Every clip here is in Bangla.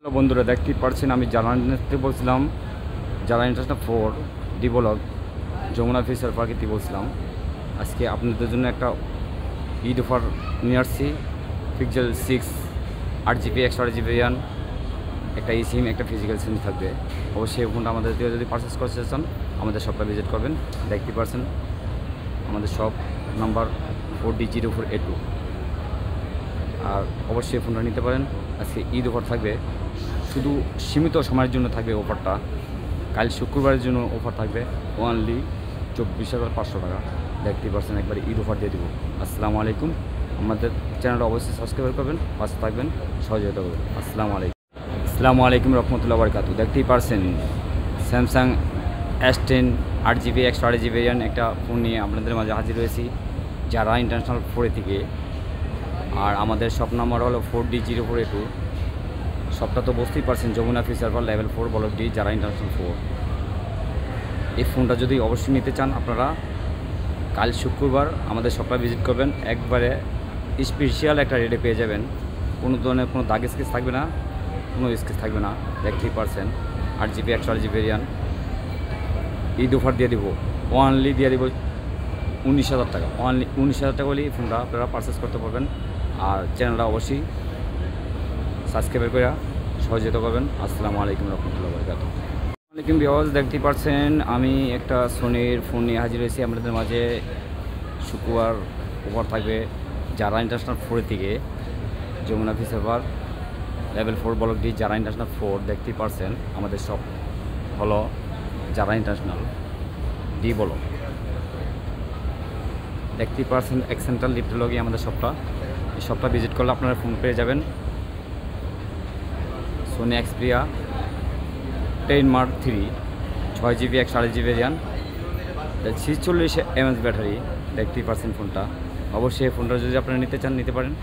হ্যালো বন্ধুরা, দেখতেই পারছেন আমি জালানতে বলছিলাম। Jala international 4 D block Jamuna future পার্কেতে বলছিলাম। আজকে আপনাদের জন্য একটা ঈদ অফার নিয়ে আসছি। পিক্সেল 6 8GB 128GB র্যাম, একটা সিম, একটা ফিজিক্যাল সিম থাকবে। অবশ্যই এই ফোনটা আমাদের থেকে যদি পারচেস করতে চান আমাদের শপটা ভিজিট করবেন। দেখতেই পারছেন আমাদের শপ নাম্বার 4D04A2। আর অবশ্যই ফোনটা নিতে পারেন। আজকে ঈদ অফার থাকবে, শুধু সীমিত সময়ের জন্য থাকবে অফারটা। কাল শুক্রবারের জন্য অফার থাকবে ওনলি 24,500 টাকা। দেখতেই পারছেন একবারে ঈদ অফার দিয়ে দেবো। আসসালামু আলাইকুম। আমাদের চ্যানেলটা অবশ্যই সাবস্ক্রাইব করবেন, পাশে থাকবেন, সহযোগিতা করবেন। আসসালামু আলাইকুম রহমতুল্লাহ বারকাতু। দেখতেই পারছেন Samsung S10 8GB 128GB RAM একটা ফোন নিয়ে আপনাদের মাঝে হাজির হয়েছি যারা ইন্টারন্যাশনাল 4 থেকে। আর আমাদের শপ নাম্বার হলো 4D04A2। শপটা তো বুঝতেই পারছেন, Jamuna Future Park level 4 block D, যারা ইন্টারন্যাশনাল 4। এই ফোনটা যদি অবশ্যই নিতে চান আপনারা কাল শুক্রবার আমাদের শপটা ভিজিট করবেন। একবারে স্পেশাল একটা রেটে পেয়ে যাবেন। কোনো ধরনের কোনো দাগ স্কেচ থাকবে না, কোনো স্কেচ থাকবে না। দেখতেই পারছেন 8GB 128GB RAM Eid offer দিয়ে দেবো। ওনলি দিয়ে দেবো 19,000 টাকা। ওনলি 19,000 টাকা হলেই ফোনটা আপনারা পারচেস করতে পারবেন। আর চ্যানেলটা অবশ্যই সাবস্ক্রাইব করে সহযোগিতা করবেন। আসসালামু আলাইকুম রহমতুল্লাহ বারকাতুহু। ওয়ালাইকুম ভিউয়ার্স, দেখতেই পারছেন আমি একটা সোনির ফোন নিয়ে হাজির হয়েছি আপনাদের মাঝে। শুক্রবার অফার থাকবে যারা ইন্টারন্যাশনাল 4 থেকে, Jamuna Future Park level 4 block D, যারা ইন্টারন্যাশনাল 4। দেখতেই পারছেন আমাদের শপ হলো যারা ইন্টারন্যাশনাল ডি ব্লক। দেখতেই পারছেন এক্সেন্টাল লিফটোলজি আমাদের শপটা। এই শপটা ভিজিট করলে আপনারা ফোন পেয়ে যাবেন Sony Xperia 10 Mark 3 6GB 128GB RAM, 46 mAh battery. দেখতেই পারছেন ফোনটা। অবশ্যই এই ফোনটা যদি আপনারা নিতে চান নিতে পারেন।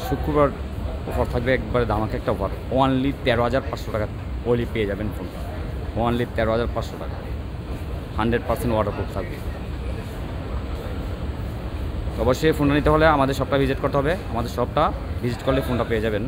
শুক্রবার অফার থাকবে একবারে ধামাকা একটা অফার। ওনলি 13,500 টাকা ওলি পেয়ে যাবেন ফোনটা। ওনলি 13,500 টাকা। 100% ওয়াটারপ্রুফ থাকবে। অবশ্যই ফোনটা নিতে হলে আমাদের শপটা ভিজিট করতে হবে। আমাদের শপটা ভিজিট করলে ফোনটা পেয়ে যাবেন।